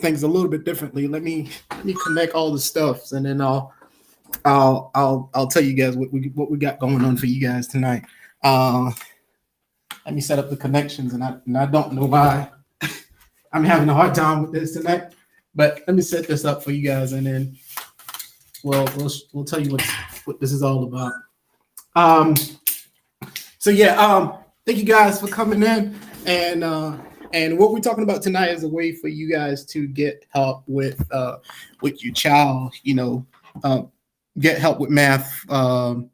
things a little bit differently. Let me connect all the stuffs, and then I'll tell you guys what we got going on for you guys tonight. Uh, Let me set up the connections, and I don't know why I'm having a hard time with this tonight, but let me set this up for you guys, and then we'll tell you what this is all about. Um, so yeah, thank you guys for coming in, and what we're talking about tonight is a way for you guys to get help with your child. Get help with math. Whatever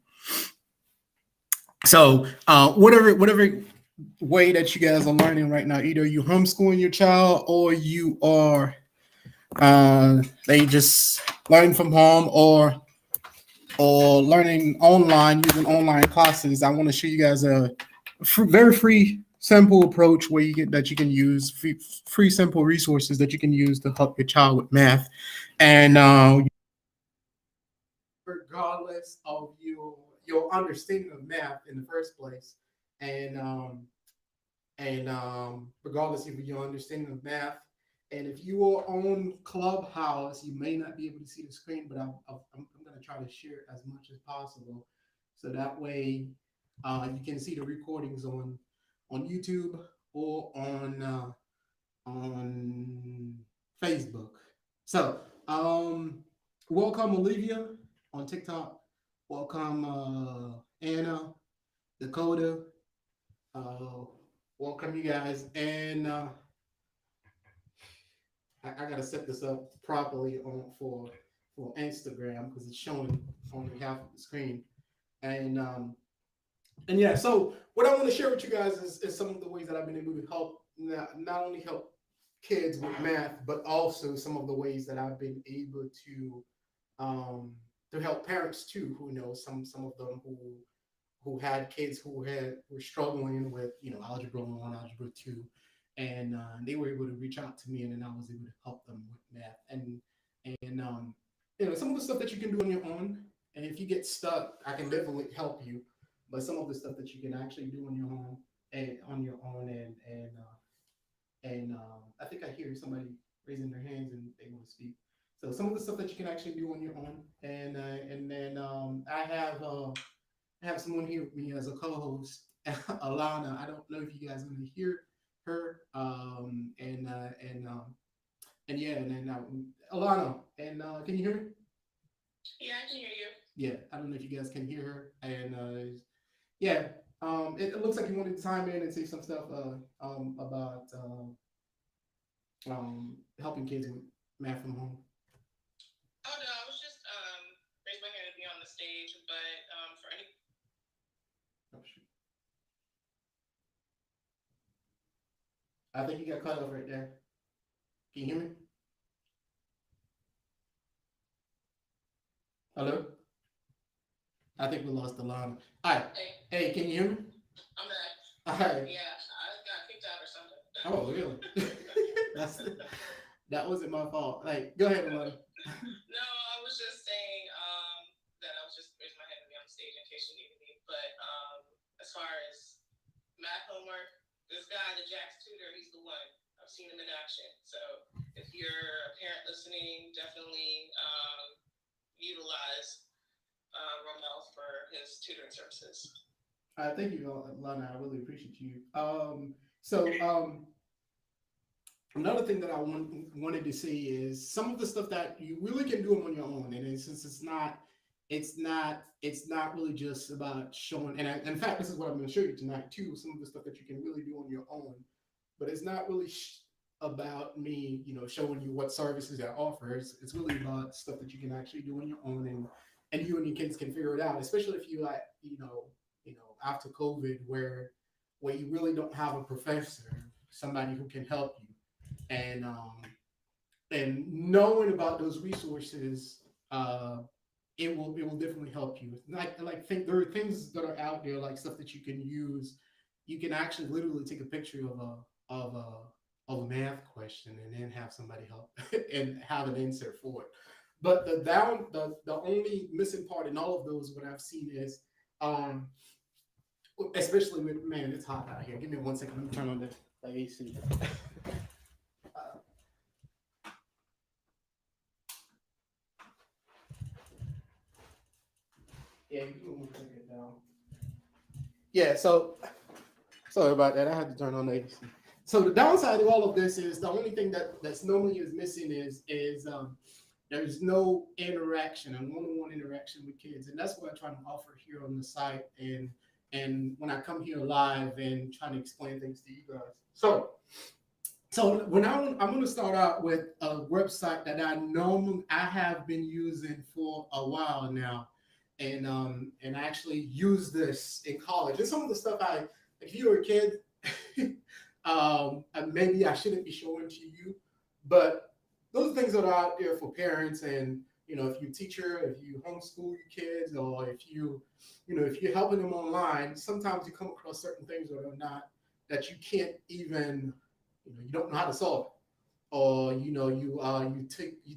way that you guys are learning right now, either you homeschooling your child or you are they just learning from home or learning online using online classes. I want to show you guys a very free, simple approach where you can use free simple resources that you can use to help your child with math, and regardless of your understanding of math in the first place, and regardless of your understanding of math. And if you are on Clubhouse, you may not be able to see the screen, but I'm going to try to share it as much as possible, so that way you can see the recordings on YouTube or on Facebook. So welcome Olivia on TikTok. Welcome Anna, Dakota. Welcome you guys, and I gotta set this up properly for Instagram because it's showing only half of the screen, and yeah. So what I want to share with you guys is some of the ways that I've been able to help not only help kids with math, but also some of the ways that I've been able to help parents too, who know some of them who had kids who were struggling with algebra 1, algebra 2, and they were able to reach out to me, and then I was able to help them with math, and some of the stuff that you can do on your own. And if you get stuck, I can definitely help you. But some of the stuff that you can actually do on your own, I think I hear somebody raising their hands and they want to speak. So some of the stuff that you can actually do on your own, and then I have someone here with me as a co-host, Alana. I don't know if you guys are going to hear her, and yeah, and then Alana, and can you hear me? Yeah, I can hear you. Yeah, I don't know if you guys can hear her, and yeah, it looks like you wanted to chime in and say some stuff about helping kids with math from home. Oh no, I was just raised my hand to be on the stage, but for any. Oh, shoot. I think you got cut off right there. Can you hear me? Hello? I think we lost the line. All right. Hey, can you hear me? I'm back. All right. Yeah, I got kicked out or something. Oh, really? That wasn't my fault. Like, go ahead, Alana. No, I was just saying that I was just raising my hand to be on the stage in case you needed me. But as far as math homework, this guy, the Jack's tutor, he's the one. I've seen him in action. So if you're a parent listening, definitely utilize Romel for his tutoring services. Thank you, Lana. I really appreciate you. So another thing that I wanted to say is some of the stuff that you really can do on your own, and since it's not really just about showing. And in fact, this is what I'm going to show you tonight too. Some of the stuff that you can really do on your own, but it's not really about me, showing you what services I offer. It's really about stuff that you can actually do on your own, and you and your kids can figure it out. Especially if you after COVID, where you really don't have a professor, somebody who can help you, and knowing about those resources, it will definitely help you. Think there are things that are out there, like stuff that you can use. You can actually literally take a picture of a math question and then have somebody help and have an answer for it. But the only missing part in all of those, what I've seen is, especially with, man, it's hot out here. Give me 1 second. Let me turn on the AC. Yeah, you can take it down. Yeah, so sorry about that. I had to turn on the AC. So the downside of all of this is the only thing that's normally is missing is there's no interaction and one-on-one interaction with kids, and that's what I try to offer here on the site and when I come here live and trying to explain things to you guys. So when I'm going to start out with a website that I have been using for a while now, and I actually use this in college. And some of the stuff if you were a kid, maybe I shouldn't be showing to you, but those things that are out there for parents, and if you're a teacher, if you homeschool your kids, or if you're helping them online, sometimes you come across certain things that are not that you can't even you don't know how to solve it, or you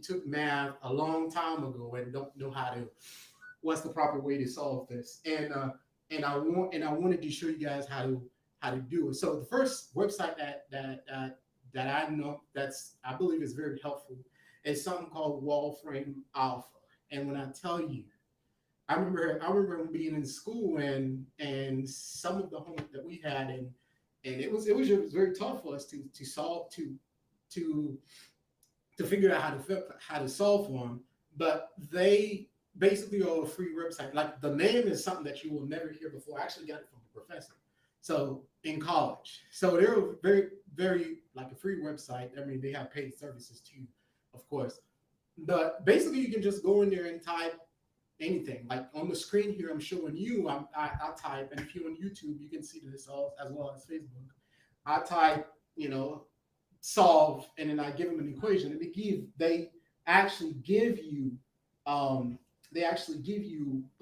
took math a long time ago and don't know what's the proper way to solve this, and I wanted to show you guys how to do it. So the first website that I know I believe is very helpful is something called Wallframe Alpha. And when I tell you, I remember being in school and some of the homework that we had, and it was just very tough for us to solve to to figure out how to solve for them. But they basically are a free website. Like the name is something that you will never hear before. I actually got it from a professor. So in college, so they're a very very like a free website. I mean, they have paid services too, of course. But basically, you can just go in there and type anything. Like on the screen here, I'm showing you. I type, and if you're on YouTube, you can see this all as well as Facebook. I type, solve, and then I give them an equation, and they actually give you um, a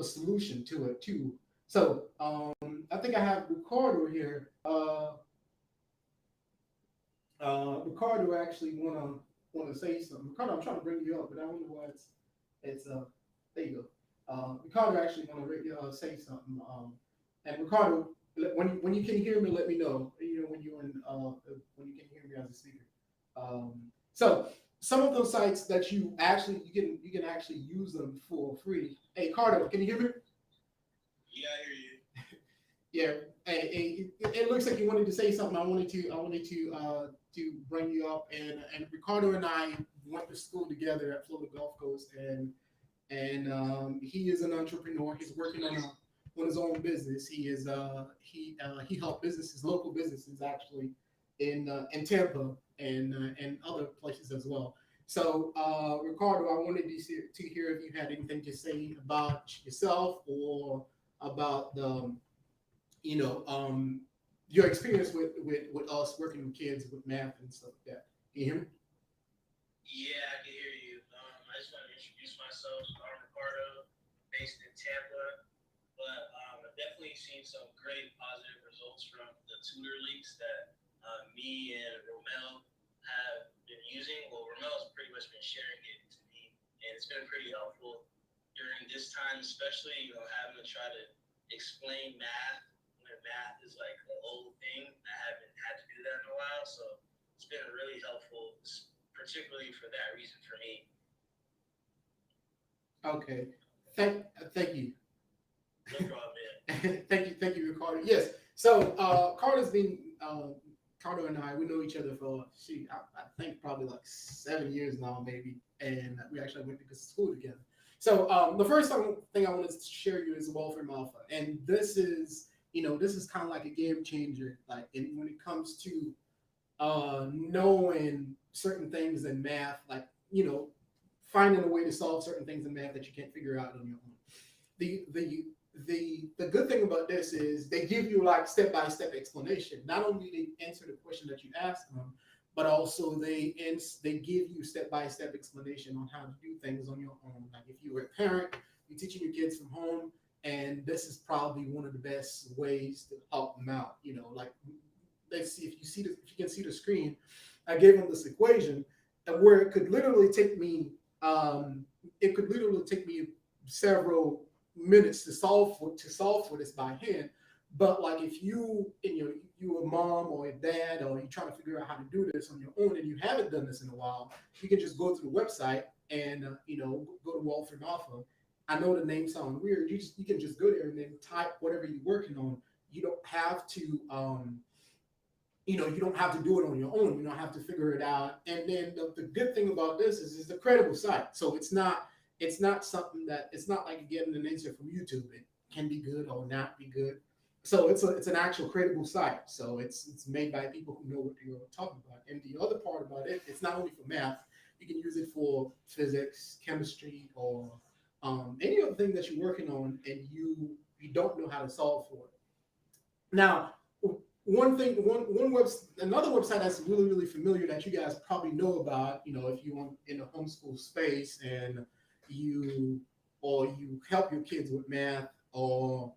solution to it too. So I think I have Ricardo here. Ricardo actually wanna say something. Ricardo, I'm trying to bring you up, but I don't know why it's there you go. Ricardo actually say something. And Ricardo, when you can hear me, let me know. When you're when you can hear me as a speaker. So some of those sites that you can actually use them for free. Hey, Ricardo, can you hear me? Yeah, I hear you. Yeah. Hey, it looks like you wanted to say something. I wanted to bring you up, and Ricardo and I went to school together at Florida Gulf Coast, and he is an entrepreneur. He's working on his own business. He helped local businesses actually in Tampa and other places as well. So Ricardo, I wanted to hear if you had anything to say about yourself or about your experience with us working with kids with math and stuff like that. Can you hear me? Yeah, I can hear you. I just want to introduce myself. I'm Ricardo, based in Tampa, but I've definitely seen some great positive results from the tutor links that me and Romel have been using. Well, Romel's pretty much been sharing it to me, and it's been pretty helpful during this time, especially having to try to explain math when math is like an old thing. I haven't had to do that in a while, so it's been really helpful, particularly for that reason for me. Okay. Thank you. No problem, man. Thank you, Ricardo. Yes. So Carter and I, we know each other for I think probably like 7 years now, maybe, and we actually went to school together. So the first thing I wanted to share you is Wallframe Alpha, and this is kind of like a game changer, like when it comes to knowing certain things in math, like finding a way to solve certain things in math that you can't figure out on your own. The good thing about this is they give you like step-by-step explanation. Not only they answer the question that you ask them, but also they give you step-by-step explanation on how to do things on your own. Like if you're a parent, you're teaching your kids from home, and this is probably one of the best ways to help them out. Like let's see if you can see the screen. I gave them this equation, where it could literally take me several minutes to solve for this by hand. But like if you a mom or a dad, or you're trying to figure out how to do this on your own and you haven't done this in a while, you can just go to the website and go to Wallframe Alpha, I know the name sounds weird. You can just go there and then type whatever you're working on. You don't have to you don't have to do it on your own. You don't have to figure it out. And then the good thing about this is it's a credible site. So it's not something that it's not like getting an answer from YouTube. It can be good or not be good. So it's an actual credible site. So it's made by people who know what they're talking about. And the other part about it, it's not only for math. You can use it for physics, chemistry, or any other thing that you're working on, and you don't know how to solve for it. Now, another website that's really familiar that you guys probably know about, if you want in the homeschool space and you you help your kids with math, or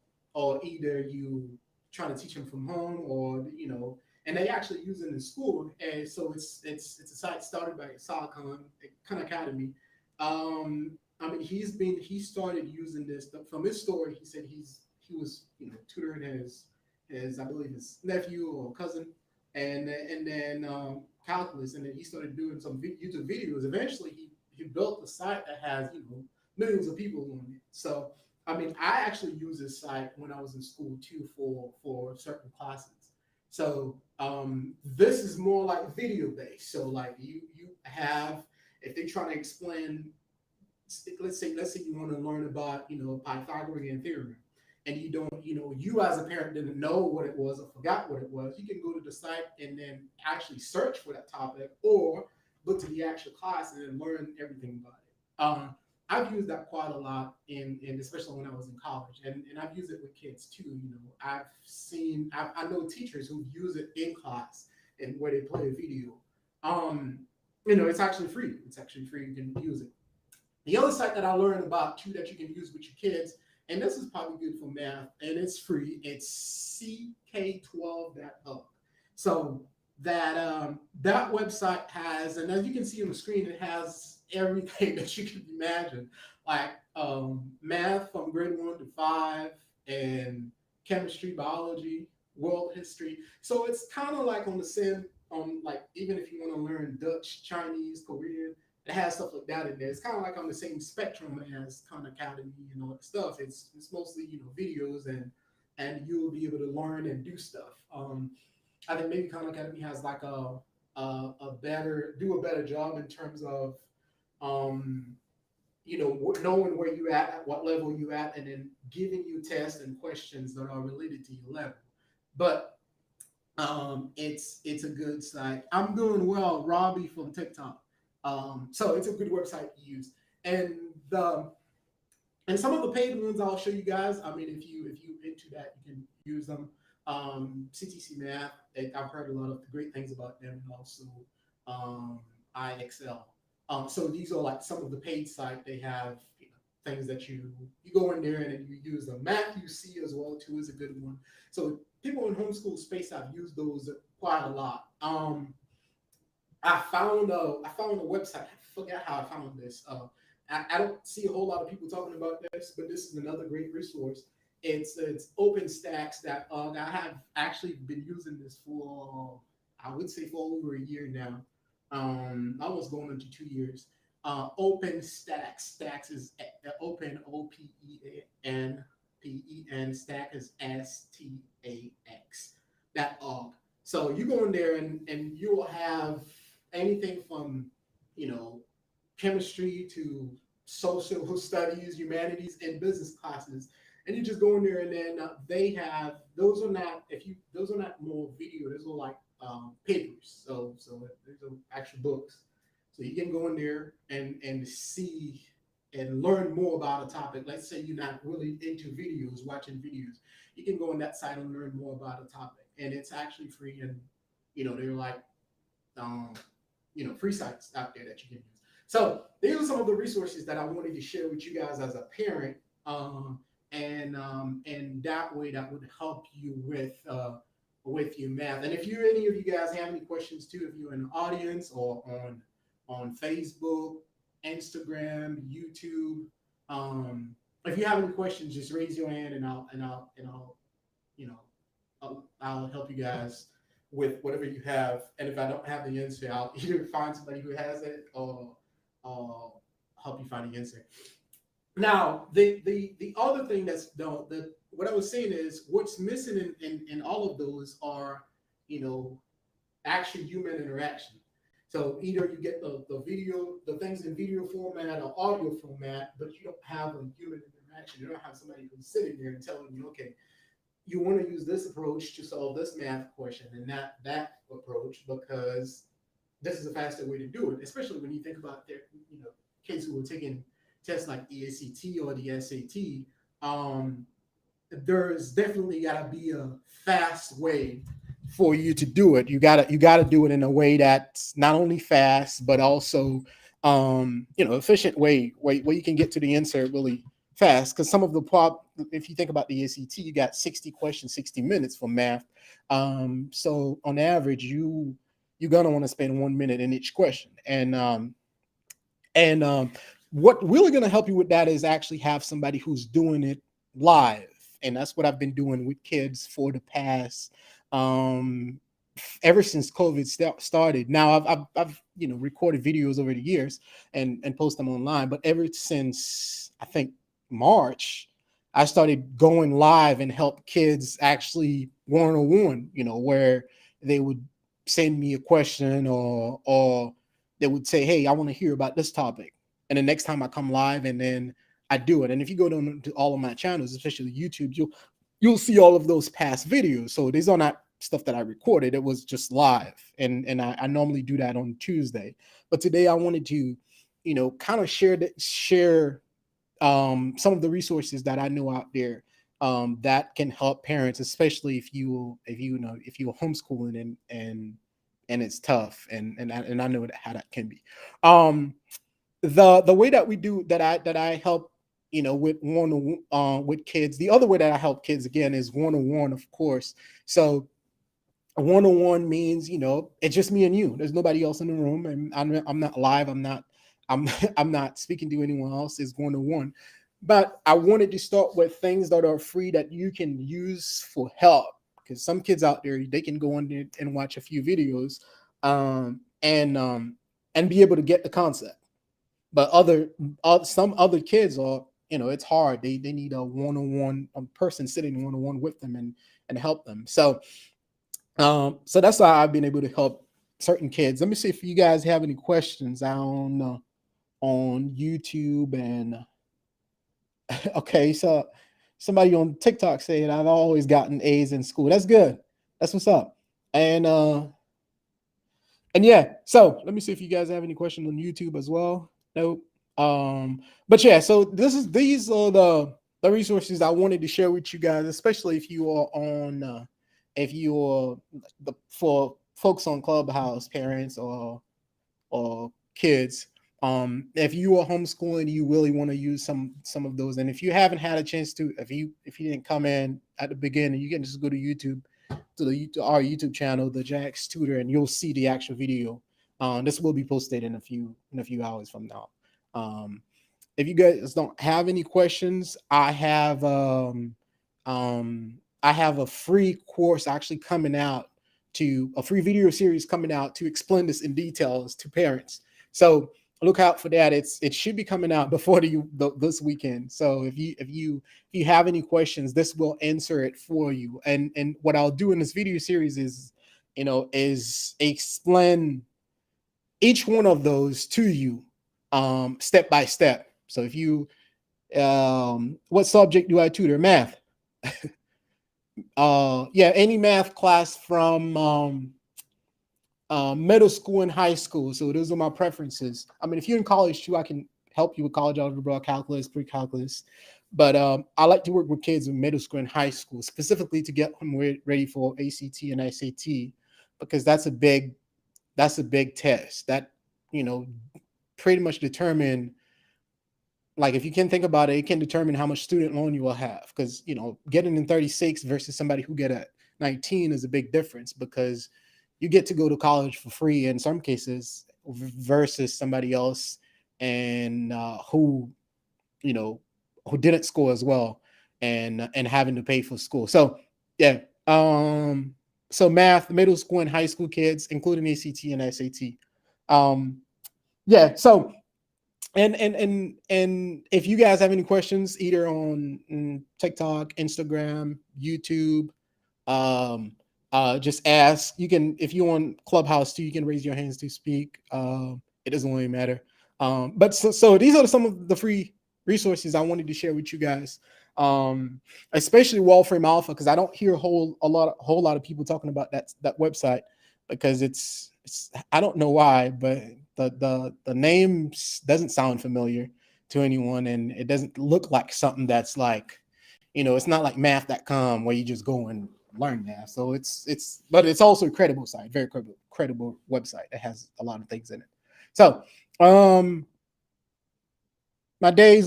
either you try to teach them from home, or and they actually use it in school. And so it's a site started by Silicon Khan Academy. I mean, he started using this from his story. He said he was tutoring his I believe his nephew or cousin, and then calculus, and then he started doing some YouTube videos. Eventually, he built a site that has millions of people on it. So I mean, I actually use this site when I was in school too for certain classes. So this is more like video based. So like you have if they're trying to explain, let's say you want to learn about Pythagorean theorem, and you don't you as a parent didn't know what it was or forgot what it was. You can go to the site and then actually search for that topic, or look to the actual class and then learn everything about it. I've used that quite a lot in especially when I was in college, and I've used it with kids too. I know teachers who use it in class and where they play a video. um it's actually free. You can use it. The other site that I learned about too that you can use with your kids, and this is probably good for math, and it's free. It's CK12.org. So that website has, and as you can see on the screen, it has everything that you can imagine, like math from grade 1 to 5, and chemistry, biology, world history. So it's kind of like on the same, like even if you want to learn Dutch, Chinese, Korean, it has stuff like that in there. It's kind of like on the same spectrum as Khan Academy and all that stuff. It's mostly videos, and you'll be able to learn and do stuff. I think maybe Khan Academy has like a better job in terms of um, knowing where you at what level you at, and then giving you tests and questions that are related to your level. But it's a good site. I'm doing well, Robbie from TikTok. So it's a good website to use. And the and some of the paid ones I'll show you guys. I mean, if you into that, you can use them. CTC Math, I've heard a lot of great things about them, and also IXL. So these are like some of the paid site. They have things that you go in there and then you use them. Math UC as well too is a good one. So people in homeschool space have used those quite a lot. I found a website. I forgot how I found this. I don't see a whole lot of people talking about this, but this is another great resource. It's OpenStax that I have actually been using this for, I would say, for over a year now. Almost going into 2 years. OpenStax. Stax is open, OPENPEN. Stack is STAX. That org. So you go in there and you will have anything from you know chemistry to social studies, humanities, and business classes. And you just go in there, and then they have those are not more video. Those are like papers. So these are actual books. So you can go in there and see and learn more about a topic. Let's say you're not really into videos, watching videos. You can go on that site and learn more about a topic, and it's actually free. And they're like um, free sites out there that you can use. So these are some of the resources that I wanted to share with you guys as a parent, and that way that would help you with your math. And if any of you guys have any questions too, if you're in the audience or on Facebook, Instagram, YouTube, if you have any questions, just raise your hand, and I'll you know I'll help you guys with whatever you have. And if I don't have the answer, I'll either find somebody who has it, or help you find the answer. Now, the other thing that's the what I was saying is what's missing in all of those are, you know, actual human interaction. So either you get the video, the things in video format or audio format, but you don't have a human interaction. You don't have somebody who's sitting there and telling you, okay, you want to use this approach to solve this math question and not that approach because this is a faster way to do it. Especially when you think about their, you know, kids who are taking tests like the ACT or the SAT. Um, there's definitely got to be a fast way for you to do it. You gotta do it in a way that's not only fast but also you know, efficient way where you can get to the answer really fast. Because some of the if you think about the ACT, you got 60 questions, 60 minutes for math. So on average, you're gonna want to spend 1 minute in each question, and what really going to help you with that is actually have somebody who's doing it live. And that's what I've been doing with kids for the past, um, ever since COVID started. Now I've you know, recorded videos over the years and post them online. But ever since I think March, I started going live and help kids actually one on one. You know, where they would send me a question or they would say, "Hey, I want to hear about this topic." And the next time I come live, and then I do it. And if you go to all of my channels, especially YouTube, you'll see all of those past videos. So these are not stuff that I recorded; it was just live. And I normally do that on Tuesday, but today I wanted to, you know, kind of share some of the resources that I know out there that can help parents, especially if you're homeschooling and it's tough, and I know how that can be. Um, the way that we do that I help, you know, with with kids. The other way that I help kids again is one on one, of course. So a one-on-one means, you know, it's just me and you. There's nobody else in the room, and I'm not live. I'm I'm not speaking to anyone else. It's one-on-one. But I wanted to start with things that are free that you can use for help, because some kids out there, they can go on there and watch a few videos, and be able to get the concept. But some other kids are, you know, it's hard. They need a one-on-one, a person sitting one-on-one with them and help them. So that's why I've been able to help certain kids. Let me see if you guys have any questions on YouTube. And okay, so somebody on TikTok said I've always gotten A's in school. That's good. That's what's up. And yeah, so let me see if you guys have any questions on YouTube as well. Nope. But yeah, so these are the resources I wanted to share with you guys, especially if you are on if you are for folks on Clubhouse, parents or kids. If you are homeschooling, you really want to use some of those. And if you haven't had a chance to, if you didn't come in at the beginning, you can just go to YouTube to our YouTube channel, the Jax Tutor, and you'll see the actual video. This will be posted in a few hours from now. If you guys don't have any questions, I have a free course actually coming out, to a free video series coming out to explain this in details to parents. So look out for that. It should be coming out before this weekend. So if you have any questions, this will answer it for you. And what I'll do in this video series is, you know, is explain each one of those to you step by step. So if you what subject do I tutor? Math. Yeah, any math class from middle school and high school. So those are my preferences. I mean, if you're in college too, I can help you with college algebra, calculus, pre-calculus. But I like to work with kids in middle school and high school, specifically to get them ready for ACT and SAT, because that's a big test that, you know, pretty much determine, like, if you can think about it, it can determine how much student loan you will have. Because, you know, getting in 36 versus somebody who get a 19 is a big difference, because you get to go to college for free in some cases versus somebody else and who, you know, who didn't score as well and having to pay for school. So yeah, so math, middle school and high school kids, including ACT and SAT. Yeah, so And if you guys have any questions, either on TikTok, Instagram, YouTube, um, just ask. You can, if you're on Clubhouse too, you can raise your hands to speak. It doesn't really matter. But so these are some of the free resources I wanted to share with you guys. Especially Wallframe Alpha, because I don't hear a whole lot of people talking about that website, because it's I don't know why, but the name doesn't sound familiar to anyone, and it doesn't look like something that's like, it's not like math.com where you just go and learn math. So but it's also a credible site, very credible website that has a lot of things in it. So um my day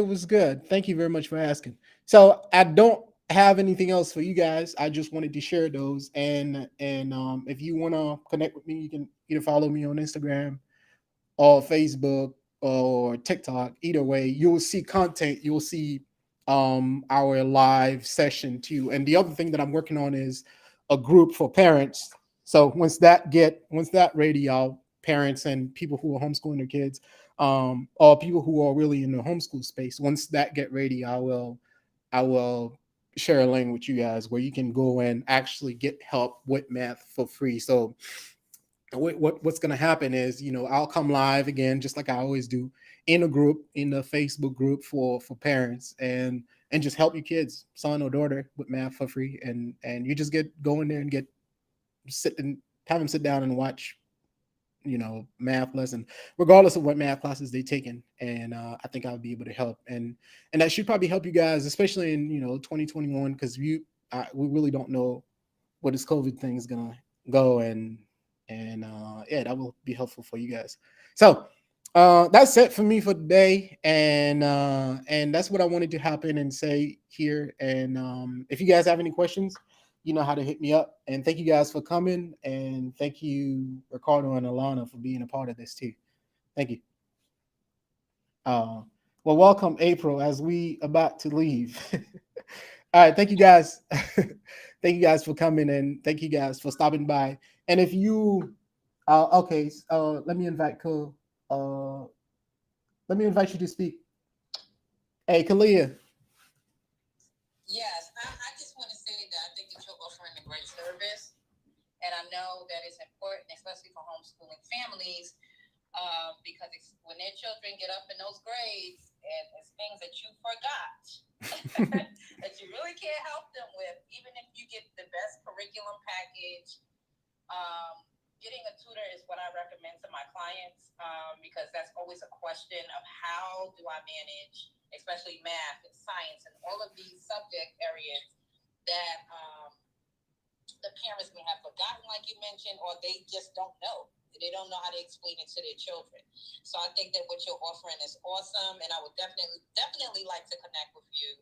was good. Thank you very much for asking. So I don't have anything else for you guys. I just wanted to share those, and if you want to connect with me, you can either follow me on Instagram or Facebook or TikTok. Either way, you'll see content. You'll see our live session too. And the other thing that I'm working on is a group for parents. So once that ready, I'll parents and people who are homeschooling their kids, or people who are really in the homeschool space. Once that get ready, I will share a link with you guys where you can go and actually get help with math for free. So what's going to happen is, I'll come live again, just like I always do, in a group, in the Facebook group for parents, and just help your kids, son or daughter, with math for free. And you just get go in there and sit and have them sit down and watch, math lesson, regardless of what math classes they taken. And I think I'll be able to help, and that should probably help you guys, especially in 2021, because we really don't know where this COVID thing is gonna go, and yeah, that will be helpful for you guys. So that's it for me for today, and that's what I wanted to hop in and say here. And if you guys have any questions, you know how to hit me up. And thank you guys for coming, and thank you, Ricardo and Alana, for being a part of this too. Thank you. Uh, well, welcome, April, as we about to leave. All right, thank you guys. Thank you guys for coming, and thank you guys for stopping by. And if you, okay, uh, let me invite you to speak. Hey, Kalia. Yes, I just want to say that I think that you're offering a great service, and I know that it's important, especially for homeschooling families, because when their children get up in those grades and it's things that you forgot that you really can't help them with, even if you get the best curriculum package. Getting a tutor is what I recommend to my clients, because that's always a question of how do I manage, especially math and science and all of these subject areas that the parents may have forgotten, like you mentioned, or they just don't know. They don't know how to explain it to their children. So I think that what you're offering is awesome, and I would definitely like to connect with you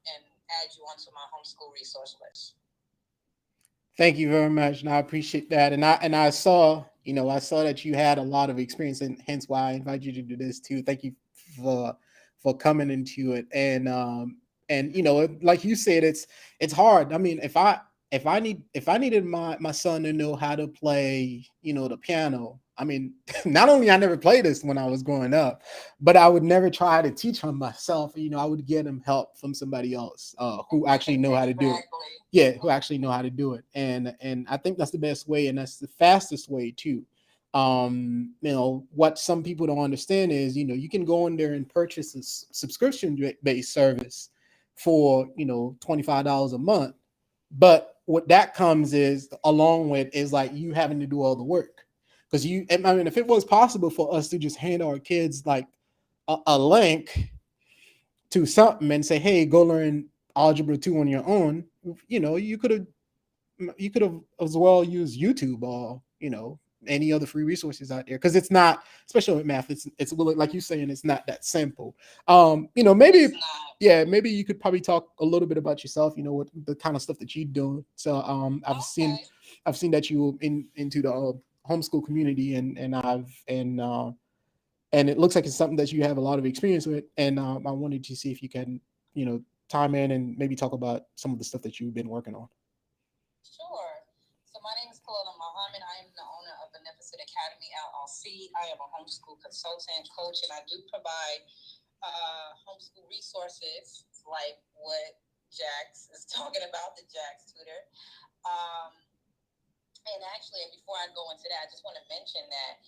and add you onto my homeschool resource list. Thank you very much, and I appreciate that. And I saw, I saw that you had a lot of experience, and hence why I invited you to do this too. Thank you for for coming into it. And like you said, it's hard. I mean, if I needed my son to know how to play, the piano. I mean, not only I never played this when I was growing up, but I would never try to teach him myself. I would get him help from somebody else who actually know how to do it. Yeah, who actually know how to do it. And I think that's the best way, and that's the fastest way too. What some people don't understand is, you can go in there and purchase a subscription based service for, $25 a month. But what that comes is along with is like you having to do all the work. Because I mean, if it was possible for us to just hand our kids like a link to something and say, hey, go learn algebra 2 on your own, you could have as well used YouTube or any other free resources out there, because it's not, especially with math, it's really, like you saying, it's not that simple. Maybe, yeah, maybe you could probably talk a little bit about yourself, what the kind of stuff that you do. So I've seen that you into the homeschool community, and it looks like it's something that you have a lot of experience with. And I wanted to see if you can time in and maybe talk about some of the stuff that you've been working on. Sure. So my name is Kalila Muhammad. I am the owner of Beneficent Academy LLC. LLC. I am a homeschool consultant, coach, and I do provide homeschool resources like what Jax is talking about, the Jax tutor. And actually, before I go into that, I just want to mention that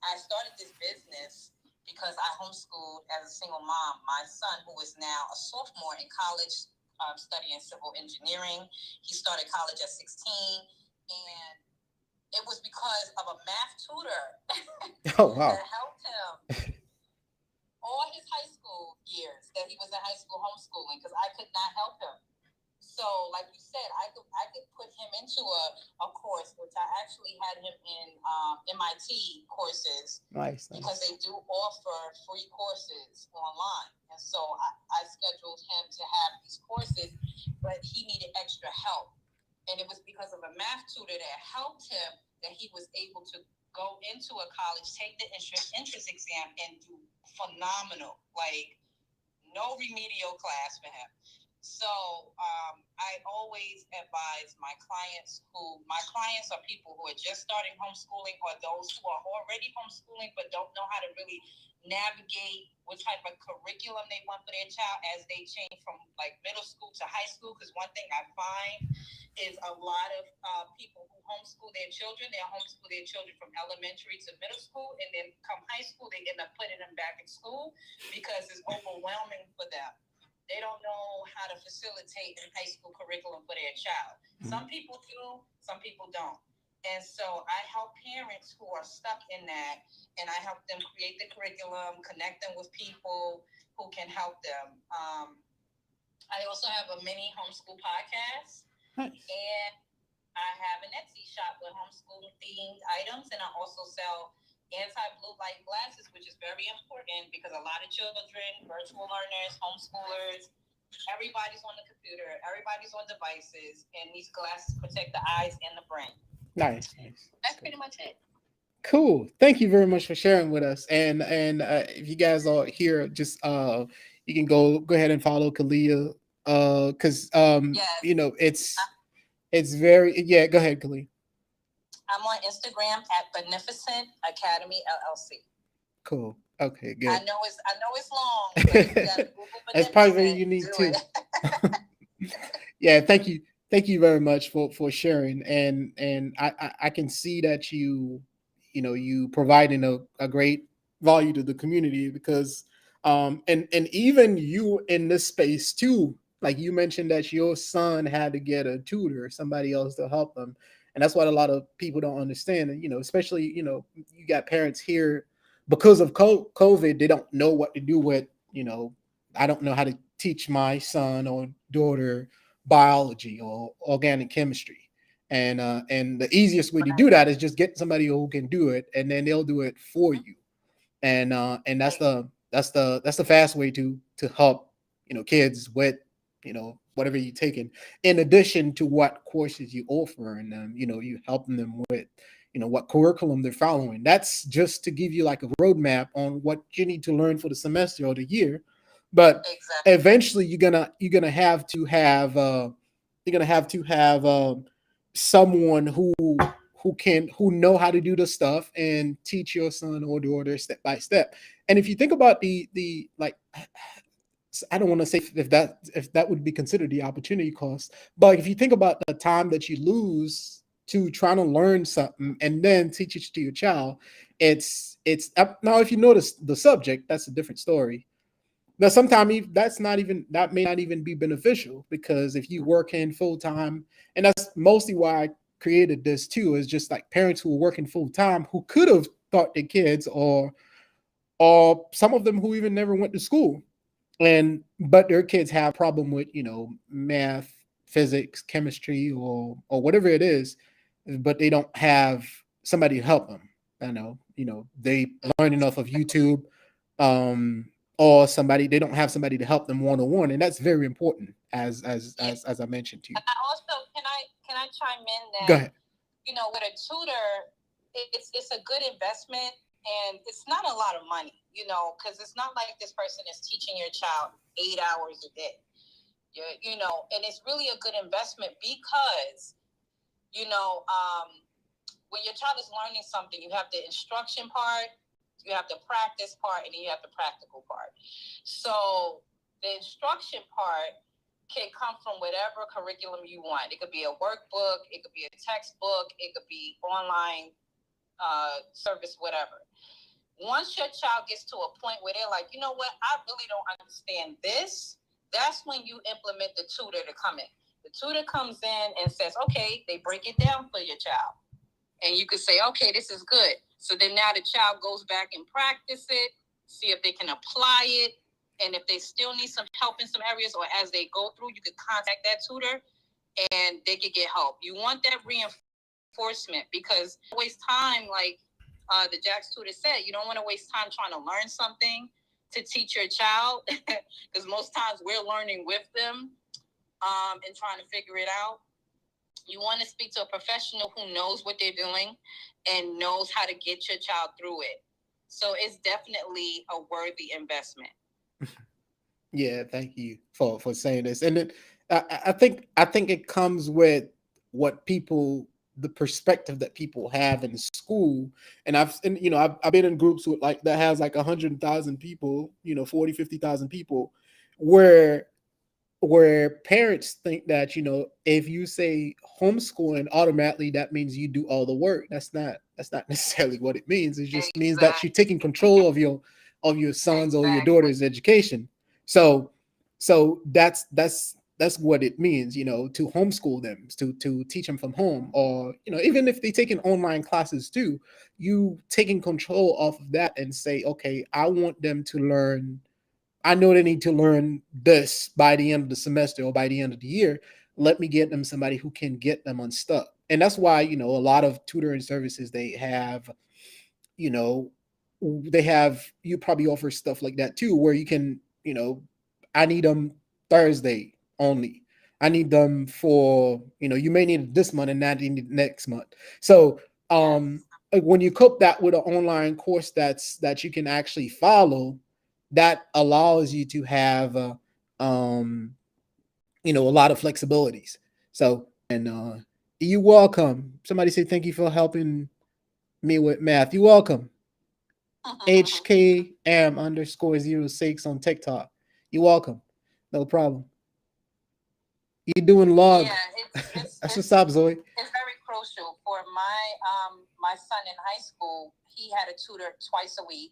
I started this business because I homeschooled as a single mom. My son, who is now a sophomore in college, studying civil engineering, he started college at 16, and it was because of a math tutor Oh, wow. that helped him all his high school years that he was in high school homeschooling, because I could not help him. So, like you said, I could put him into a course, which I actually had him in MIT courses. Nice. Because they do offer free courses online. And so I scheduled him to have these courses, but he needed extra help. And it was because of a math tutor that helped him that he was able to go into a college, take the entrance exam, and do phenomenal. Like, no remedial class for him. So I always advise my clients are people who are just starting homeschooling, or those who are already homeschooling but don't know how to really navigate what type of curriculum they want for their child as they change from like middle school to high school. Because one thing I find is a lot of people who homeschool their children, they homeschool their children from elementary to middle school, and then come high school, they end up putting them back in school because it's overwhelming for them. They don't know how to facilitate a high school curriculum for their child. Some people do, some people don't. And so I help parents who are stuck in that, and I help them create the curriculum, connect them with people who can help them. I also have a mini homeschool podcast. Nice. And I have an Etsy shop with homeschooling themed items, and I also sell anti-blue light glasses, which is very important because a lot of children, virtual learners, homeschoolers, everybody's on the computer, everybody's on devices, and these glasses protect the eyes and the brain. Nice. That's pretty much it. Cool. Thank you very much for sharing with us. And if you guys are here, just you can go ahead and follow Kalia, because Yes. you know, it's very, yeah. Go ahead, Kalia. I'm on Instagram at Beneficent Academy LLC. Cool. Okay, good. I know it's long, but you gotta Google Beneficent. It's probably very unique too. Yeah, thank you very much for sharing, and I can see that you providing a great value to the community, because and even you in this space too, like you mentioned that your son had to get a tutor, somebody else to help them. And that's what a lot of people don't understand. And, especially, you got parents here because of COVID, they don't know what to do with, I don't know how to teach my son or daughter biology or organic chemistry. And the easiest way to do that is just get somebody who can do it, and then they'll do it for you. And that's the fast way to help, kids with, whatever you're taking, in addition to what courses you offer, and you helping them with, what curriculum they're following. That's just to give you like a roadmap on what you need to learn for the semester or the year. But exactly. Eventually you're gonna have to have someone who know how to do the stuff and teach your son or daughter step by step. And if you think about the like, I don't want to say if that would be considered the opportunity cost, but if you think about the time that you lose to trying to learn something and then teach it to your child, it's now, if you notice the subject, that's a different story. Now, sometimes that may not even be beneficial, because if you work in full time, and that's mostly why I created this too, is just like parents who are working full time who could have taught their kids, or some of them who even never went to school, but their kids have problem with math, physics, chemistry, or whatever it is, but they don't have somebody to help them. They learn enough of YouTube, or they don't have somebody to help them one-on-one, and that's very important, as I mentioned to you. I also can I chime in that, go ahead. With a tutor, it's a good investment, and it's not a lot of money, because it's not like this person is teaching your child 8 hours a day, and it's really a good investment because when your child is learning something, you have the instruction part, you have the practice part, and then you have the practical part. So the instruction part can come from whatever curriculum you want. It could be a workbook, it could be a textbook, it could be online service, whatever. Once your child gets to a point where they're like, you know what, I really don't understand this, that's when you implement the tutor to come in. The tutor comes in and says, okay, they break it down for your child. And you could say, okay, this is good. So then now the child goes back and practice it, see if they can apply it. And if they still need some help in some areas, or as they go through, you could contact that tutor and they could get help. You want that reinforcement, because waste time, like the Jack's tutor said, you don't want to waste time trying to learn something to teach your child, because most times we're learning with them and trying to figure it out. You want to speak to a professional who knows what they're doing and knows how to get your child through it. So it's definitely a worthy investment. Yeah, thank you for saying this. And then I think it comes with what people, the perspective that people have in school. And I've been in groups with like that has like 100,000 people, 40, 50,000 people, where parents think that, if you say homeschooling, automatically that means you do all the work. That's not necessarily what it means. It just means that you're taking control of your son's or your daughter's education. So that's what it means, to homeschool them, to teach them from home, or even if they taking online classes too, you taking control off of that and say, okay, I want them to learn. I know they need to learn this by the end of the semester or by the end of the year. Let me get them somebody who can get them unstuck. And that's why, a lot of tutoring services, they have, you probably offer stuff like that too, where you can, I need them Thursday only. I need them for, you may need it this month and not need it next month. So, when you couple that with an online course that you can actually follow, that allows you to have a lot of flexibilities. So, and you welcome. Somebody say thank you for helping me with math. You welcome. HKM_06 on TikTok. You welcome. No problem. You doing log. Yeah, That's what's up, Zoe. It's very crucial for my son in high school. He had a tutor twice a week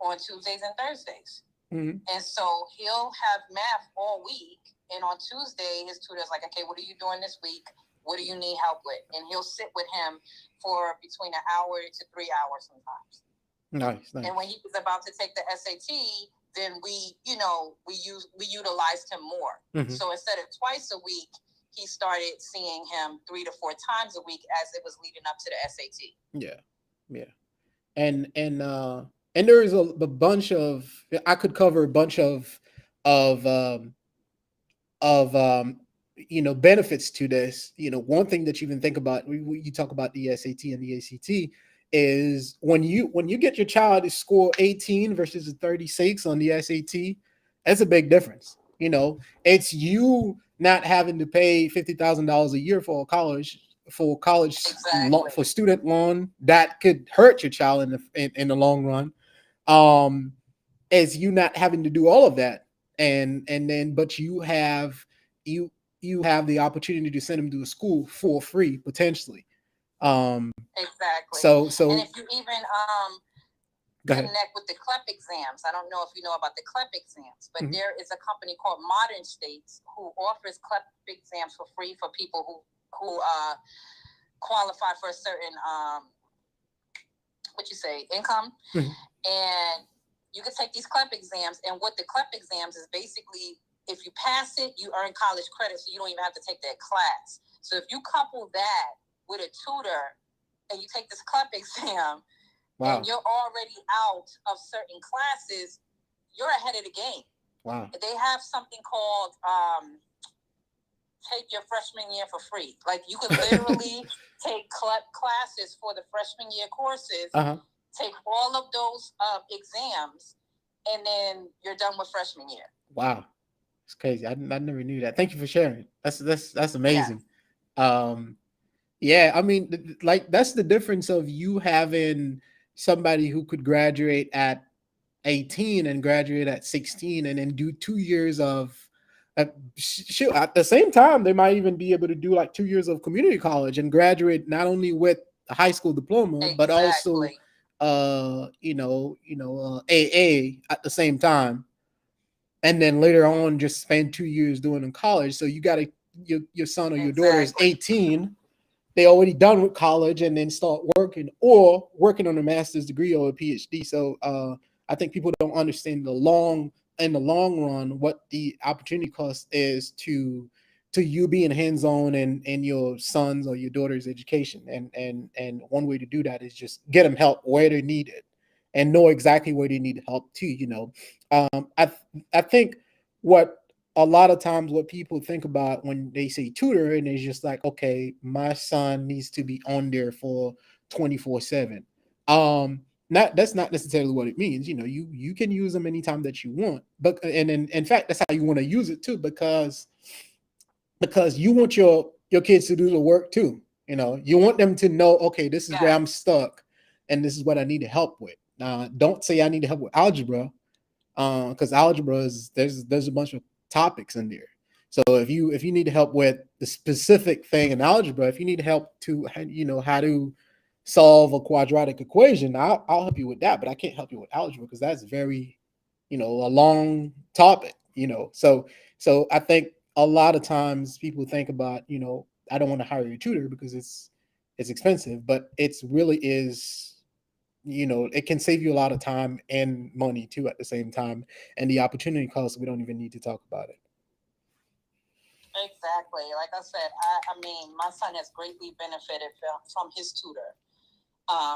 on Tuesdays and Thursdays. Mm-hmm. And so he'll have math all week. And on Tuesday, his tutor's like, okay, what are you doing this week? What do you need help with? And he'll sit with him for between an hour to 3 hours sometimes. Nice. And when he was about to take the SAT, then we utilized him more. Mm-hmm. So instead of twice a week, he started seeing him 3 to 4 times a week as it was leading up to the SAT. Yeah. And there is a bunch of, I could cover a bunch of benefits to this. One thing that you can think about, you talk about the SAT and the ACT, is when you get your child to score 18 versus a 36 on the SAT, that's a big difference. It's you not having to pay $50,000 a year for college Exactly. for student loan that could hurt your child in the long run. As you not having to do all of that, but you have the opportunity to send them to a school for free potentially. Exactly. So and if you even connect with the CLEP exams, I don't know if you know about the CLEP exams, but there is a company called Modern States who offers CLEP exams for free for people who qualify for a certain income. And you can take these CLEP exams, and what the CLEP exams is basically, if you pass it, you earn college credit, so you don't even have to take that class. So if you couple that with a tutor and you take this CLEP exam, and you're already out of certain classes, you're ahead of the game. Wow. They have something called take your freshman year for free. Like, you could literally take CLEP classes for the freshman year courses, take all of those exams, and then you're done with freshman year. Wow. It's crazy. I never knew that. Thank you for sharing. That's amazing. Yeah. Yeah, I mean, like that's the difference of you having somebody who could graduate at 18 and graduate at 16 and then do 2 years of shoot, at the same time they might even be able to do like 2 years of community college and graduate not only with a high school diploma but also Exactly. AA at the same time, and then later on just spend 2 years doing in college. So you got to your son or your daughter is Exactly. 18, they already done with college and then start working or working on a master's degree or a PhD. So I think people don't understand in the long run what the opportunity cost is to you being hands on in your son's or your daughter's education. And one way to do that is just get them help where they need it and know exactly where they need help too. I think what a lot of times what people think about when they say tutor and it's just like, okay, my son needs to be on there for 24/7. Not that's not necessarily what it means. You can use them anytime that you want, but and in fact that's how you want to use it too, because you want your kids to do the work too. You want them to know, okay, this is where I'm Yes. stuck and this is what I need to help with. Don't say I need to help with algebra, because algebra is there's a bunch of topics in there. So if you need help with the specific thing in algebra, if you need help to how to solve a quadratic equation, I'll help you with that, but I can't help you with algebra because that's very a long topic. So I think a lot of times people think about I don't want to hire a tutor because it's expensive, but it's really is it can save you a lot of time and money too at the same time. And the opportunity cost, we don't even need to talk about it. Exactly. Like I said, I mean, my son has greatly benefited from his tutor.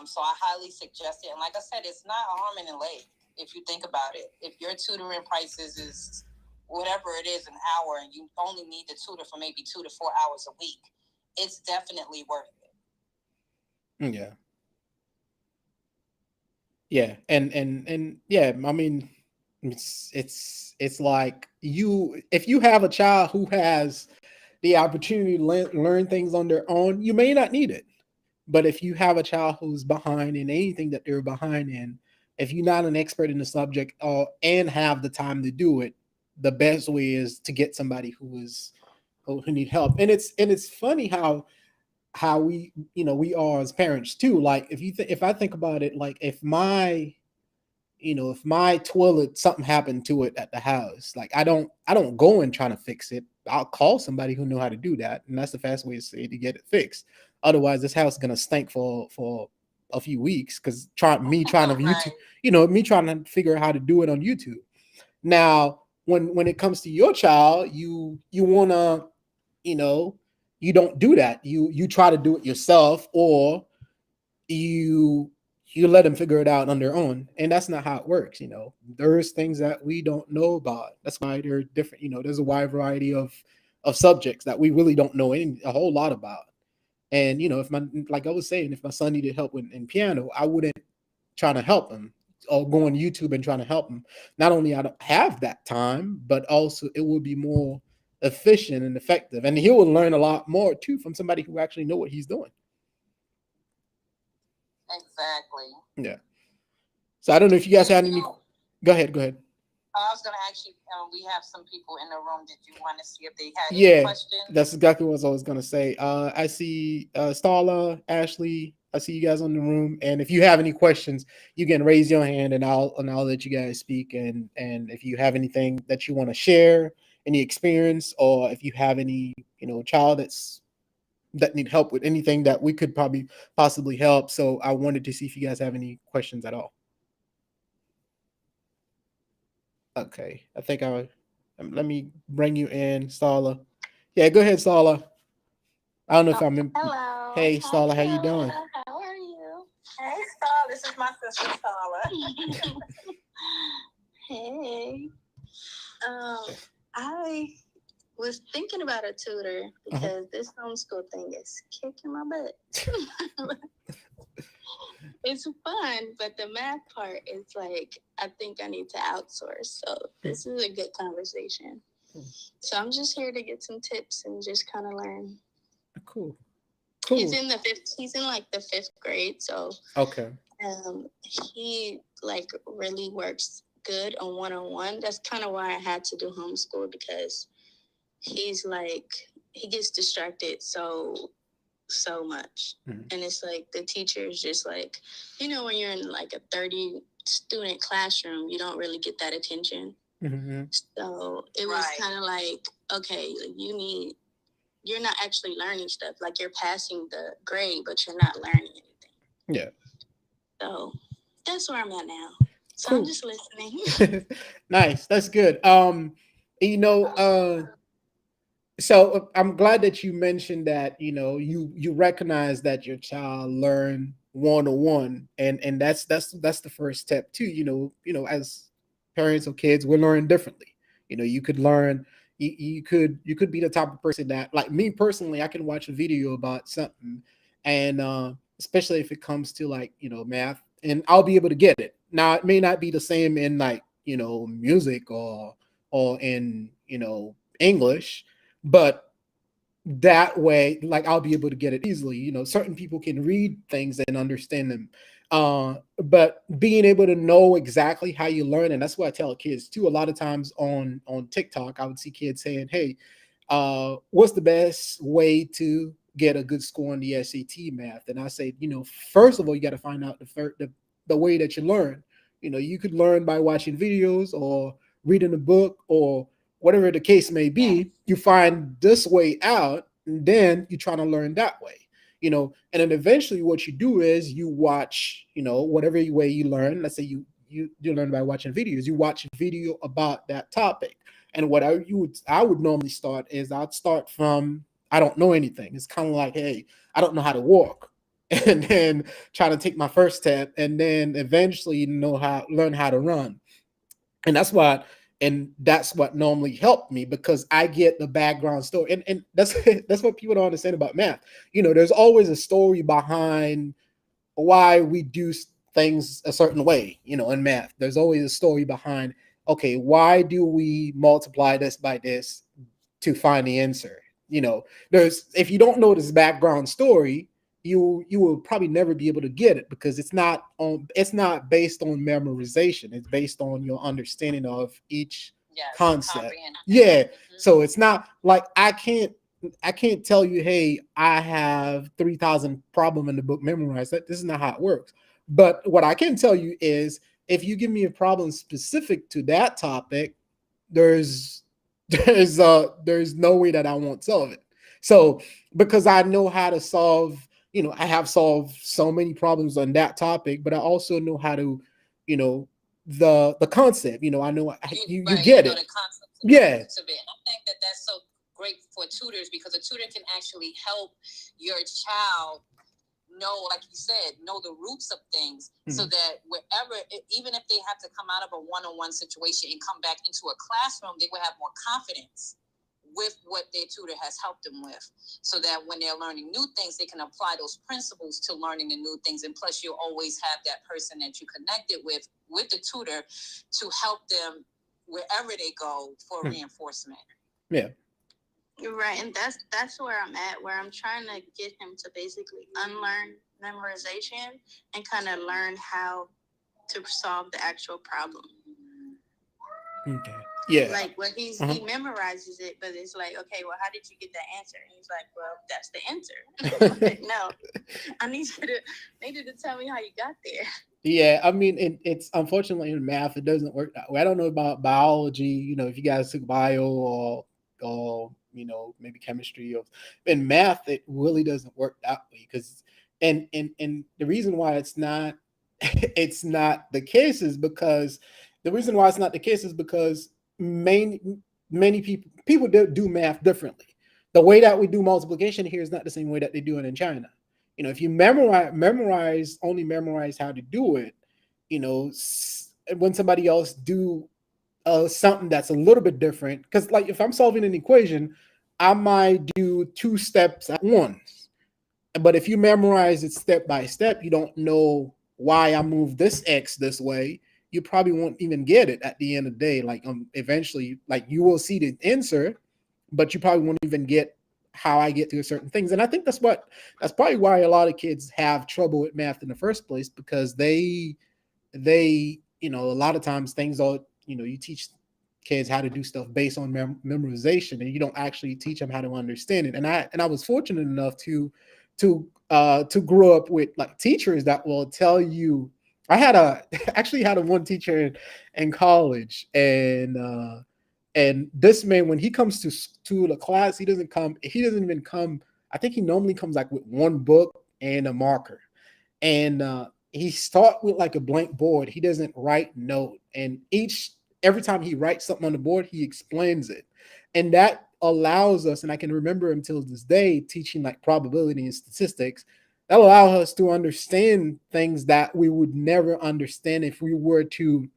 So I highly suggest it. And like I said, it's not an arm and a leg if you think about it. If your tutoring prices is whatever it is an hour and you only need the tutor for maybe 2 to 4 hours a week, it's definitely worth it. Yeah. Yeah. And yeah, I mean, it's like if you have a child who has the opportunity to learn things on their own, you may not need it. But if you have a child who's behind in anything that they're behind in, if you're not an expert in the subject and have the time to do it, the best way is to get somebody who need help. And it's funny how we are as parents too. Like if I think about it, like if my toilet something happened to it at the house, like I don't go and try to fix it. I'll call somebody who know how to do that, and that's the fast way to get it fixed. Otherwise, this house is gonna stink for a few weeks because trying to YouTube, Right. me trying to figure out how to do it on YouTube. Now, when it comes to your child, you wanna, you know, you don't do that. You try to do it yourself, or you you let them figure it out on their own, and that's not how it works. There's things that we don't know about. That's why they're different. There's a wide variety of subjects that we really don't know a whole lot about. And if like I was saying, if my son needed help in piano, I wouldn't try to help him or go on YouTube and trying to help him. Not only I don't have that time, but also it would be more efficient and effective, and he will learn a lot more too from somebody who actually know what he's doing. Exactly. Yeah. So I don't know if you guys And had any. Go ahead. Go ahead. I was going to actually, we have some people in the room. Did you want to see if they had any Yeah, questions? that's exactly what I was gonna say. I see Starla, Ashley. I see you guys on the room, and if you have any questions, you can raise your hand, and I'll let you guys speak. And if you have anything that you want to share, any experience, or if you have any child that need help with anything that we could probably possibly help. So I wanted to see if you guys have any questions at all. Okay, I think let me bring you in, Starla. Yeah, go ahead, Starla. I don't know if I'm in. Hello. Hey, Hi, Starla, how you Stella. doing? How are you? Hey, Star. This is my sister, Starla. Hey. I was thinking about a tutor because this homeschool thing is kicking my butt. It's fun, but the math part is like, I think I need to outsource. So this is a good conversation. So I'm just here to get some tips and just kind of learn. Cool. Cool. He's in like the 5th grade, so Okay. he like really works good on one-on-one. That's kind of why I had to do homeschool, because he's like, he gets distracted so much. Mm-hmm. And it's like the teacher is just like, when you're in like a 30 student classroom, you don't really get that attention. Mm-hmm. So it was kind of like, okay, you're not actually learning stuff. Like, you're passing the grade, but you're not learning anything. Yeah. So that's where I'm at now. So Cool. I'm just listening. Nice. That's good. So I'm glad that you mentioned that, you recognize that your child learn one-on-one, and that's the first step too. As parents of kids, we're learning differently. You could learn, you could be the type of person that, like me personally, I can watch a video about something, and especially if it comes to like, math, and I'll be able to get it. Now it may not be the same in like, music or in, English, but that way, like, I'll be able to get it easily. Certain people can read things and understand them, but being able to know exactly how you learn, and that's what I tell kids too. A lot of times on TikTok, I would see kids saying, hey, what's the best way to get a good score on the SAT math? And I say, first of all, you got to find out the way that you learn. You could learn by watching videos or reading a book or whatever the case may be. You find this way out, and then you try to learn that way. And then eventually what you do is you watch, whatever way you learn. Let's say you learn by watching videos. You watch a video about that topic. And what I would normally start is I'd start from, I don't know anything. It's kind of like, hey, I don't know how to walk. And then try to take my first step, and then eventually learn how to run. And that's what normally helped me, because I get the background story. And that's that's what people don't understand about math. There's always a story behind why we do things a certain way. In math, there's always a story behind, okay, why do we multiply this by this to find the answer? If you don't know this background story, you will probably never be able to get it, because it's not based on memorization. It's based on your understanding of each concept. Yeah. Mm-hmm. So it's not like I can't tell you, hey, I have 3,000 problem in the book memorized. This is not how it works. But what I can tell you is, if you give me a problem specific to that topic, there's no way that I won't solve it. So because I know how to solve, I have solved so many problems on that topic, but I also know how to, the concept, I know you get it. The concept. Yeah. Of it. I think that's so great for tutors, because a tutor can actually help your child know, like you said, know the roots of things, so that even if they have to come out of a one-on-one situation and come back into a classroom, they will have more confidence with what their tutor has helped them with, so that when they're learning new things, they can apply those principles to learning the new things. And plus, you always have that person that you connected with the tutor, to help them wherever they go for reinforcement. Yeah. You're right, and that's where I'm at, where I'm trying to get him to basically unlearn memorization and kind of learn how to solve the actual problem. Okay. Yeah. Like, where he memorizes it, but it's like, okay, well, how did you get that answer? And he's like, well, that's the answer. Like, no, I need you to tell me how you got there. Yeah, I mean, it's unfortunately in math, it doesn't work that way. I don't know about biology, if you guys took bio or maybe chemistry, or in math, it really doesn't work that way, because and the reason why it's not the case is because many people do math differently. The way that we do multiplication here is not the same way that they do it in China. If you memorize how to do it, when somebody else do something that's a little bit different, because like if I'm solving an equation, I might do 2 steps at once. But if you memorize it step by step, you don't know why I move this X this way, you probably won't even get it at the end of the day. Like eventually, like you will see the answer, but you probably won't even get how I get through certain things. And I think that's probably why a lot of kids have trouble with math in the first place, because they a lot of times things are, you teach kids how to do stuff based on memorization, and you don't actually teach them how to understand it. And I was fortunate enough to grow up with like teachers that will tell you. I had actually had a one teacher in college, and this man, when he comes to the class, he doesn't even come. I think he normally comes like with one book and a marker, and he start with like a blank board. He doesn't write note, and every time he writes something on the board, he explains it, and that allows us. And I can remember until this day teaching like probability and statistics. That allows us to understand things that we would never understand if we were to,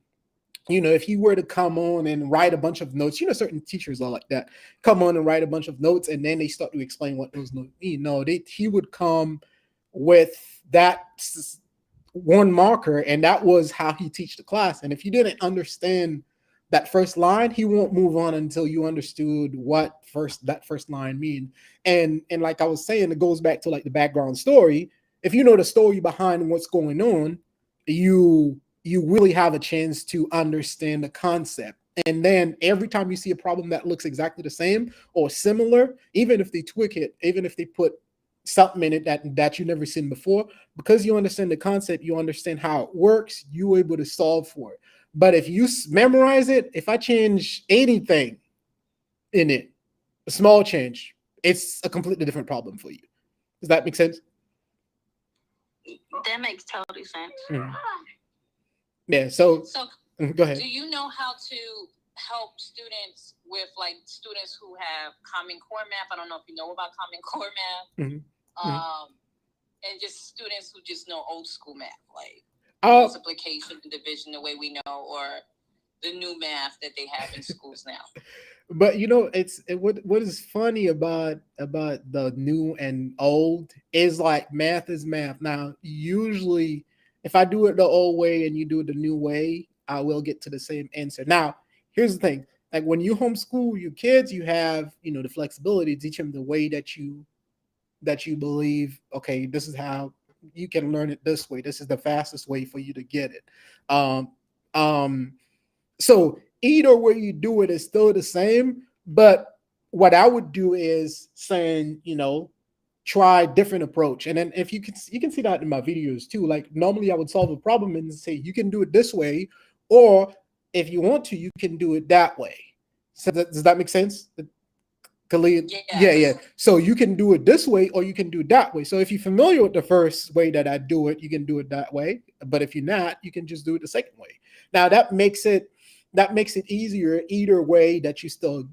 if you were to come on and write a bunch of notes. Certain teachers are like that. Come on and write a bunch of notes, and then they start to explain what those notes mean. No, he would come with that one marker, and that was how he teach the class. And if you didn't understand that first line, he won't move on until you understood what that first line mean. And like I was saying, it goes back to like the background story. If you know the story behind what's going on, you really have a chance to understand the concept. And then every time you see a problem that looks exactly the same or similar, even if they tweak it, even if they put something in it that you never seen before, because you understand the concept, you understand how it works, you're able to solve for it. But if you memorize it, if I change anything in it, a small change, it's a completely different problem for you. Does that make sense? That makes total sense. Mm-hmm. Yeah. So go ahead. Do you know how to help students with like students who have Common Core Math? I don't know if you know about Common Core Math. Mm-hmm. And just students who just know old school math, like multiplication and division the way we know, or the new math that they have in schools now. But what is funny about the new and old is like math is math. Now, usually if I do it the old way and you do it the new way, I will get to the same answer. Now, here's the thing. Like when you homeschool your kids, you have, the flexibility to teach them the way that you believe, okay, this is how you can learn it this way. This is the fastest way for you to get it. So either way you do it is still the same. But what I would do is saying, try different approach. And then if you can see that in my videos too. Like normally I would solve a problem and say, you can do it this way, or if you want to, you can do it that way. So does that make sense? Khalid? Yeah. So you can do it this way, or you can do it that way. So if you're familiar with the first way that I do it, you can do it that way. But if you're not, you can just do it the second way. Now that makes it easier either way, that you still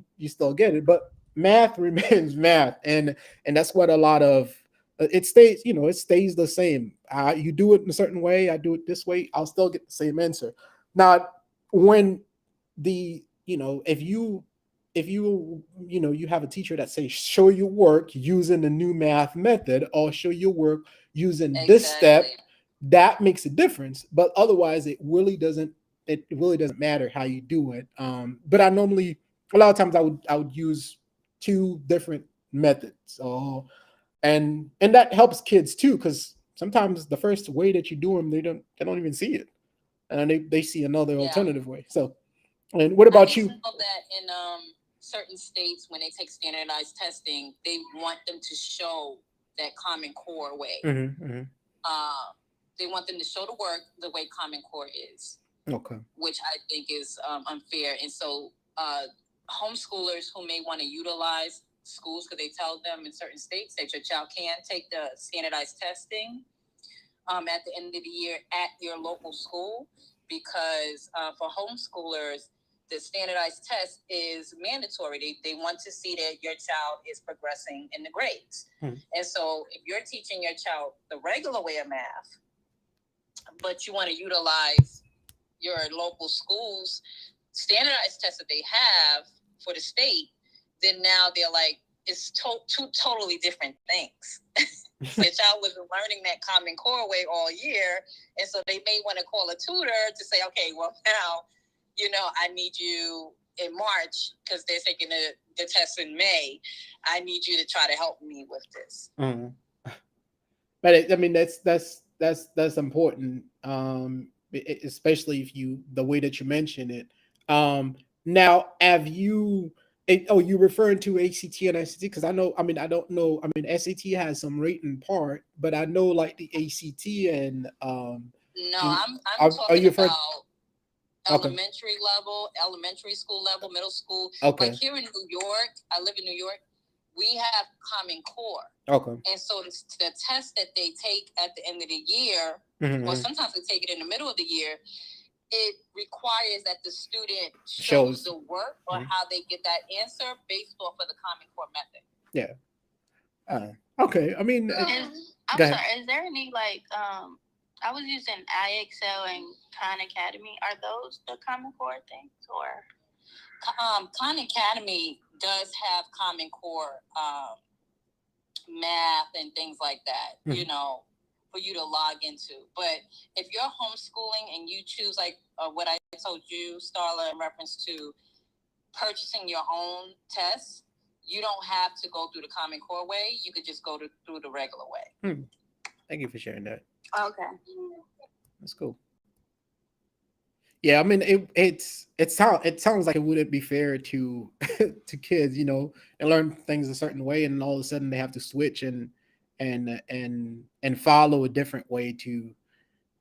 get it. But math remains math, and that's what a lot of it stays. It stays the same. You do it in a certain way, I do it this way, I'll still get the same answer. Now, when if you have a teacher that says show your work using the new math method, or show your work using this step, that makes a difference. But otherwise, it really doesn't matter how you do it. But I normally, a lot of times I would use two different methods. And that helps kids too, because sometimes the first way that you do them, they don't even see it, and they see another alternative way. So, and what about you? I know that in certain states, when they take standardized testing, they want them to show that Common Core way. Mm-hmm. They want them to show the work the way Common Core is. Okay. Which I think is unfair. And so homeschoolers who may want to utilize schools, because they tell them in certain states that your child can take the standardized testing at the end of the year at your local school, because for homeschoolers, the standardized test is mandatory. They want to see that your child is progressing in the grades. And so if you're teaching your child the regular way of math, but you want to utilize your local schools standardized tests that they have for the state, then now they're like, it's two totally different things. The child wasn't learning that Common Core way all year, and so they may want to call a tutor to say, okay, well now, I need you in March because they're taking the test in May. I need you to try to help me with this. Mhm. But I mean, that's important, especially if the way that you mention it. Now, have you? Oh, you referring to ACT and SAT? Because I know, I mean, I don't know. I mean, SAT has some rating part, but I know like the ACT and No, and I'm are you talking referring? about Okay, elementary level, elementary school level, middle school. okay, Like here in New York, I live in New York. We have Common Core. okay. And so the test that they take at the end of the year, Mhm, or mhm. sometimes they take it in the middle of the year, it requires that the student Shows. shows the work or Mhm. how they get that answer based off of the Common Core method. Yeah. Okay. I mean, I'm go ahead. sorry. Is there any like I was using iExcel and Khan Academy. Are those the Common Core things or? Khan Academy does have Common Core math and things like that, you know, for you to log into. But if you're homeschooling and you choose like what I told you, Starla, in reference to purchasing your own tests, you don't have to go through the Common Core way. You could just go through the regular way. Thank you for sharing that. Okay. That's cool. Yeah, I mean, it sounds like it wouldn't be fair to to kids, you know, and learn things a certain way, and all of a sudden they have to switch and follow a different way to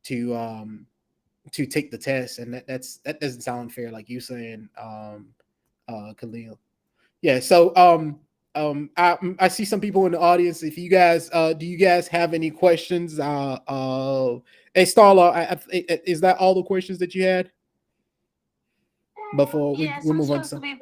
to take the test, and that doesn't sound fair, like you saying, Khalil. Yeah, so I see some people in the audience. If you guys do you guys have any questions? Hey Starla, is that all the questions that you had before we Yes, we I'm move on to supposed to some? be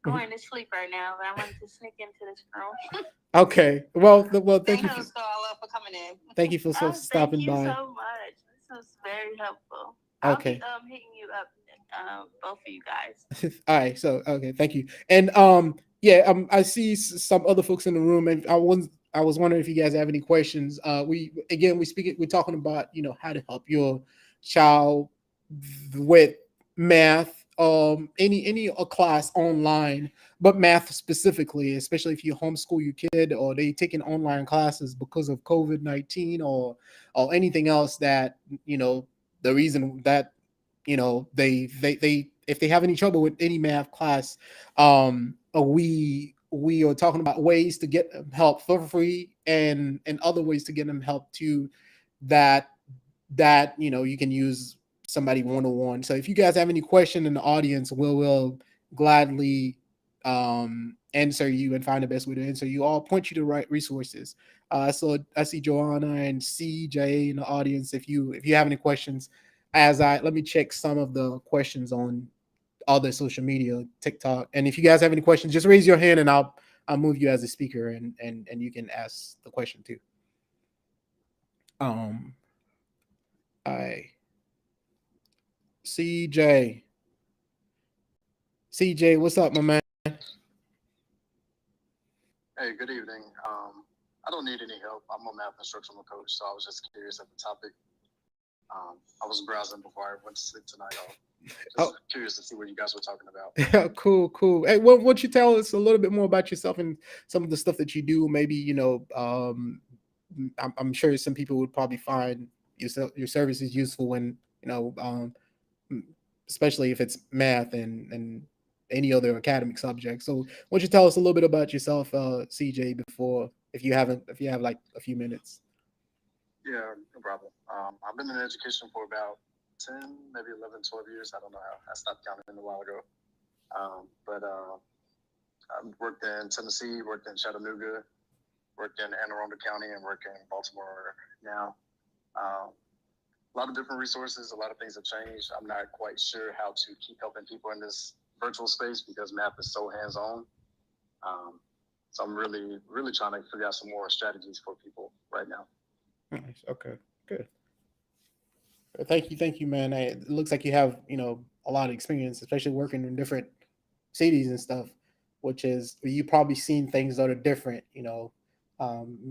going to sleep right now, but I wanted to sneak into this room. Okay, well, thank Thank you you, for, Starla, for coming in. thank you for Oh, thank stopping you by. so much. This was very helpful. I'll be Okay. hitting you up, both of you guys. All right, so okay, thank you. And yeah, I see some other folks in the room, and I was wondering if you guys have any questions. We're talking about, you know, how to help your child with math, any a class online, but math specifically, especially if you homeschool your kid or they taking online classes because of COVID-19 or anything else that, you know, the reason that, you know, they if they have any trouble with any math class, we are talking about ways to get them help for free, and other ways to get them help too, that you know, you can use somebody one-on-one. So if you guys have any question in the audience, we'll gladly answer you and find the best way to answer you. I'll point you to the right resources. So I see Joanna and CJ in the audience. If you have any questions, let me check some of the questions on other social media, TikTok. And if you guys have any questions, just raise your hand and I'll move you as a speaker, and you can ask the question too. I CJ. CJ, what's up, my man? Hey, good evening. I don't need any help. I'm a math instructional coach, so I was just curious at the topic. I was browsing before I went to sleep tonight. Curious to see what you guys were talking about. Cool. Hey, why don't you tell us a little bit more about yourself and some of the stuff that you do? Maybe, you know, I'm sure some people would probably find your services useful when, you know, especially if it's math and any other academic subject. So why don't you tell us a little bit about yourself, CJ, before, if you have like a few minutes. Yeah, no problem. I've been in education for about 10, maybe 11, 12 years. I don't know how. I stopped counting a while ago. But I worked in Tennessee, worked in Chattanooga, worked in Anne Arundel County, and work in Baltimore now. A lot of different resources, a lot of things have changed. I'm not quite sure how to keep helping people in this virtual space because math is so hands-on. So I'm really, really trying to figure out some more strategies for people right now. Nice. Okay, good. Thank you, man. It looks like you have, you know, a lot of experience, especially working in different cities and stuff, which is you probably seen things that are different, you know,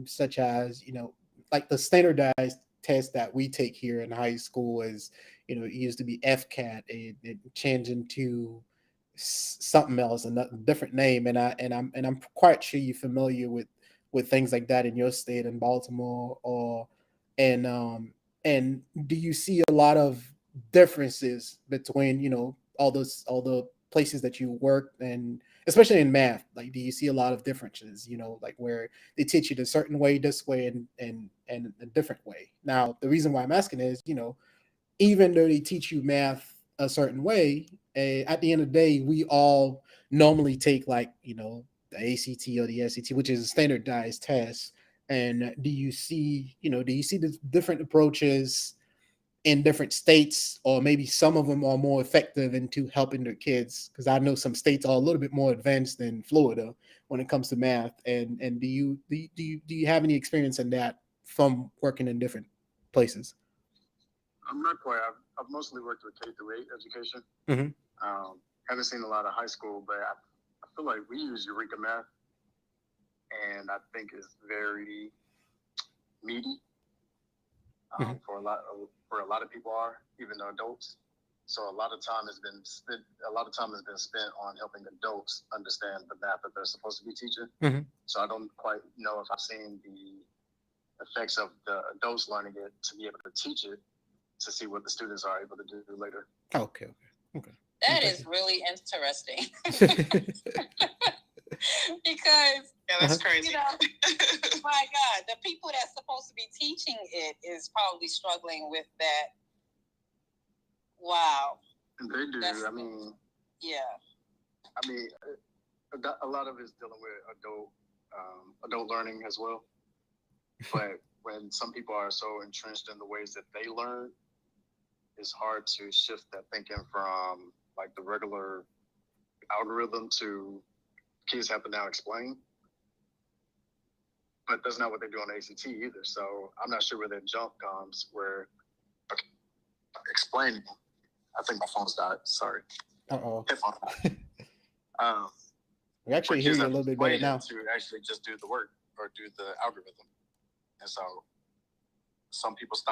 such as, you know, like the standardized test that we take here in high school is, you know, it used to be FCAT, it changed into something else, a different name, and I'm quite sure you're familiar with things like that in your state in Baltimore, or and and do you see a lot of differences between all the places that you work, and especially in math, like do you see a lot of differences, like where they teach it a certain way this way and a different way? Now the reason why I'm asking is, even though they teach you math a certain way, at the end of the day, we all normally take, like, the ACT or the SAT, which is a standardized test. And do you see the different approaches in different states, or maybe some of them are more effective into helping their kids? Because I know some states are a little bit more advanced than Florida when it comes to math. And do you have any experience in that from working in different places? I'm not quite. I've mostly worked with K-8 education. Mm-hmm. Haven't seen a lot of high school, but I feel like we use Eureka Math, and I think it's very meaty for a lot of people even though adults. So a lot of time has been spent. A lot of time has been spent on helping adults understand the math that they're supposed to be teaching. Mm-hmm. So I don't quite know if I've seen the effects of the adults learning it to be able to teach it, to see what the students are able to do later. Okay. That is really interesting. Because that's crazy. My God, the people that's supposed to be teaching it is probably struggling with that. Wow. They do. That's, I mean, a lot of it's dealing with adult learning as well. But when some people are so entrenched in the ways that they learn, it's hard to shift that thinking from like the regular algorithm to kids have to now explain. But that's not what they do on the ACT either. So I'm not sure where that jump comes, where explaining. I think my phone's died. Sorry. Uh-oh. We Where actually hear kids you a have to little bit better explain now. it to actually just do the work or do the algorithm. And so some people stop